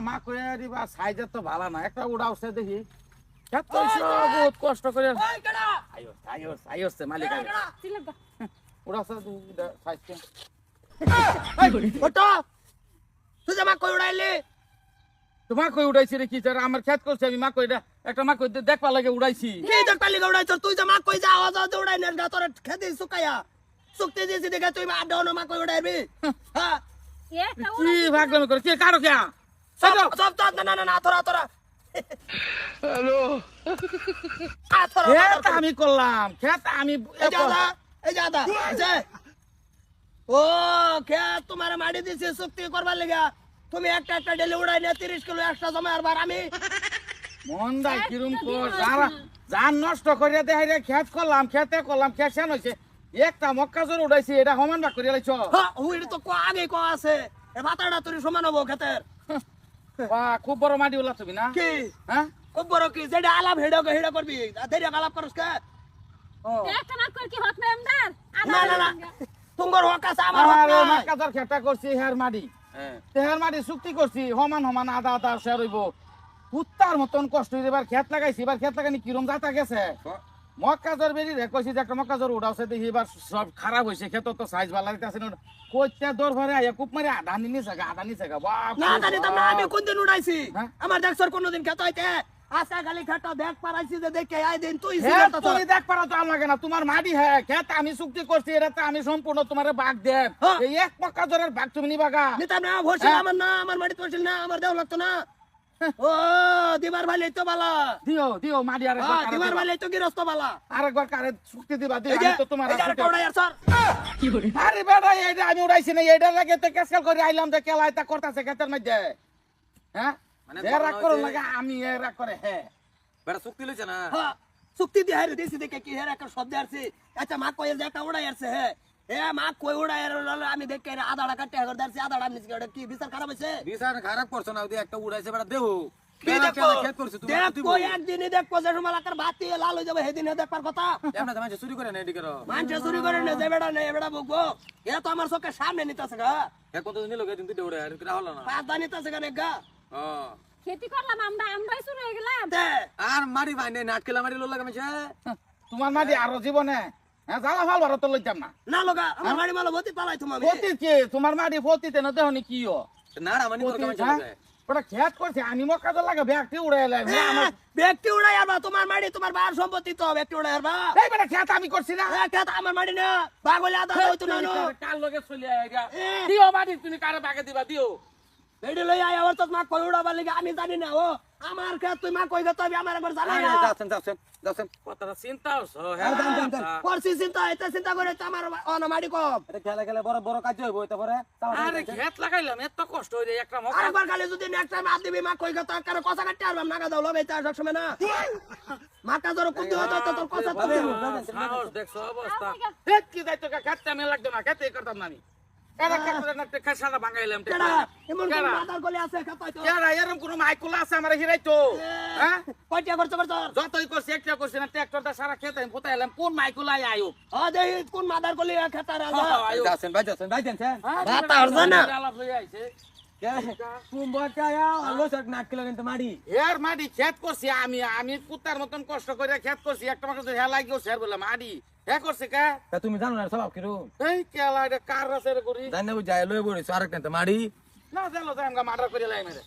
মা কইয়া দিবা সাইজে তো ভালো না একটা উড়াওছে দেখি এত বহুত কষ্ট করে আইও আইও আইও সে মালিক উড়াওছে সাইজে ওটো তুই মা কই উড়াইলি তোমার কই উড়াইছি রে কি যারা আমার খেত করছে আমি মা কইটা একটা মা কই দেখবা লাগে উড়াইছি কি দেখবা লাগি উড়াইছ তুই যে মা কই যা আওয়াজ আওয়াজ উড়াই না গা তোর খেদি সুকায়া সুক্তি দিছি দেখে তুই মা আড্ডা মা কই উড়াইবি হ্যাঁ কি ভাগলামি করে কি কারো কে সব সব না না না তোরা তোরা হ্যালো আতরা খেত আমি করলাম খেত আমি এই যাদা ও খেত তোমার মাটি দিছি সুক্তি করবার লাগা তুমি একটা একটা ডেলি উড়াই না 30 কিলো এক্সট্রা জমা আর আমি মন দাই কিরম কর যারা জান নষ্ট করে দেখাই রে খেত করলাম খেতে করলাম খেসান হইছে একটা মক্কা জোর উড়াইছি এটা সমান ভাগ করে লাইছ হ্যাঁ ওইটা তো আগে কো আছে এ ভাতাটা তোর সমান হবো খেতের বাহ খুব বড় মাটি উলা তুমি না কি হ্যাঁ খুব বড় কি যেটা আলাপ হেডা করবি দেরি আলাপ করস কে ও একটা না কর কি হক না আমদার না না না তুঙ্গর হক আছে আমার হক আরে নাই মক্কা জোর খেতা করছি হের মাটি হ্যাঁ তেহার মাটি চুক্তি করছি সমান সমান আধা আধা শেয়ার হইব কুত্তার মতন কষ্ট হইছে এবার খেত লাগাইছি এবার খেত লাগানি কিরম জাতা গেছে মক্কা জোর বেরি রে কইছি যে একটা মক্কা জোর উড়াওছে দেখি এবার সব খারাপ হইছে খেত তো সাইজ ভালো লাগতেছে না কইতে দর ভরে আইয়া কুপ মারি আধা নিছে গা বাপ না জানি তো না আমি কোন দিন উড়াইছি হ্যাঁ? আমার দেখছর কোনদিন খেত হইতে আজকে খালি খেত দেখ পারাইছি যে দেখে আই দিন তুই হ্যাঁ, তুমি দেখ পারো তো আমার লাগে না তোমার মাটি হ্যাঁ খেত আমি চুক্তি করছি এটাতে আমি সম্পূর্ণ তোমার ভাগ দেব হ্যাঁ। এই এক মক্কা জোরের ভাগ তুমি নিবাগা নিতাম না ভরছিল হ্যাঁ। আমার না আমার মাটি তোরছিল না আমার দেও লাগতো না ও দিবার ভাই তো বালা দিও দিও মাটি আর হ্যাঁ দিবার ভাই তো গিরস্ত বালা আরেকবার কারে চুক্তি দিবা দিও এই যে আমি তো তোমার এই যে একটা উড়াই আর স্যার আরে বেটা এইটা আমি উড়াইছি না এইটার লাগে তো ক্যাসকেল করে আইলাম যে কেলা এটা করতেছে ক্ষেতের মধ্যে হ্যাঁ মানে এ রাগ করো লাগে আমি এ রাগ করে হ্যাঁ বেটা চুক্তি লইছে না হ্যাঁ চুক্তি দিয়ে হারে দিছি দেখে কি হের একটা শব্দ আসছে আচ্ছা মা কই যে একটা উড়াই আসছে হ্যাঁ এ মা কই উড়াই আর আমি দেখে আধা টাকা টাকা করে দিছি আধা টাকা নিছি কি বিচার খারাপ হইছে বিছান খারাপ করছ না ওদি একটা উড়াইছে বেটা দেও কি দেখো খেত করছ তুমি দেখো একদিনই দেখো যে সময় লাকার বাতি লাল হয়ে যাবে সেদিন দেখবার কথা এমনা তো মানুষ চুরি করে না এদিকে মানুষ চুরি করে না যে বেড়া নেই বেড়া বুকবো এ তো আমার চোখের সামনে নিতেছে গা এক কত নিল গে তুমি দৌড়ে আর কি হলো না পাঁচ দা নিতেছে গা গা হ্যাঁ খেতি করলাম আমরাই শুরু হয়ে গেলাম দে আর মারি ভাই নে নাটকেলা মারি লোলা কামছে তোমার মাটি আরো জীবনে হ্যাঁ জ্বালা ফাল ভালো তো লইতাম না না লগা আমার বাড়ি মালো ভর্তি পালাই তুমি আমি ফতি কি তোমার মাটি ফতিতে না দেহনি কি ও নাড়া মানি করে কামছে ওটা খেত করছে আমি মক্কা তো লাগে ব্যাগটি উড়ে এলাম আমার ব্যক্তি উড়াই আরবা তোমার মাড়ি তোমার বার সম্পত্তি তো ব্যক্তি উড়াই আরবা এই বেটা খেত আমি করছি না খেত আমার মাড়ি না বাগলে আদা হইতো না কার লগে চলে আইগা দিও মাটি তুমি কারে বাগে দিবা দিও বেডি লই আই আবার তো মা কই উড়াবার লাগি আমি জানি না ও আমার খেত তুই মা কই গত আমার একবার জানা না যাচ্ছেন যাচ্ছেন যাচ্ছেন কথাটা চিন্তা হচ্ছে করছি চিন্তা এটা চিন্তা করে তো আমার অন মাড়ি কম এটা খেলা খেলা বড় বড় কাজ হইব তারপরে আরে খেত লাগাইলাম এত কষ্ট হই রে একটা মক্কা আরেকবার খালি যদি নেক্সট টাইম আদ দিবি মা কই গত কারো কথা কাটতে আরবাম নাগা দাও লবে তা সব সময় না মা কা জোর কুদি হতো তো তোর কথা তো সাহস দেখছো অবস্থা খেত কি দায়িত্ব খেতে আমি লাগতো না খেতে করতাম না আমি এরা খেতে না খেসাটা ভাঙাইলাম কেডা এমন কোন মাদার গলি আছে খেত হইতো এরা এরকম কোনো মাইকুলা আছে আমার হিরাইতো হ্যাঁ কয়টা খরচ করছ যতই করছি একটা করছি না ট্রাক্টরটা সারা খেতে আমি ফুটাইলাম কোন মাইকুলাই আয়ো ও দেই কোন মাদার গলি খেত আর যাচ্ছেন ভাই যাচ্ছেন ভাই যাচ্ছেন বাতা হরছে না। আলাপ লই আইছে কুম্বকায়া আলো সক নাটকেলা কিন্তু মারি এর মাটি খেত করছি আমি কুত্তার মতন কষ্ট করে খেত করছি একটা মাত্র হে লাগিও স্যার বলে মাটি হে করছে কা তা তুমি জানো না স্বভাব কিরু এই কেলা এটা কার আছে রে করি জানি না যায় লই বড়িছ আরেকটা তো মারি না জানো যাই আমগা মার্ডার করে লাই মেরে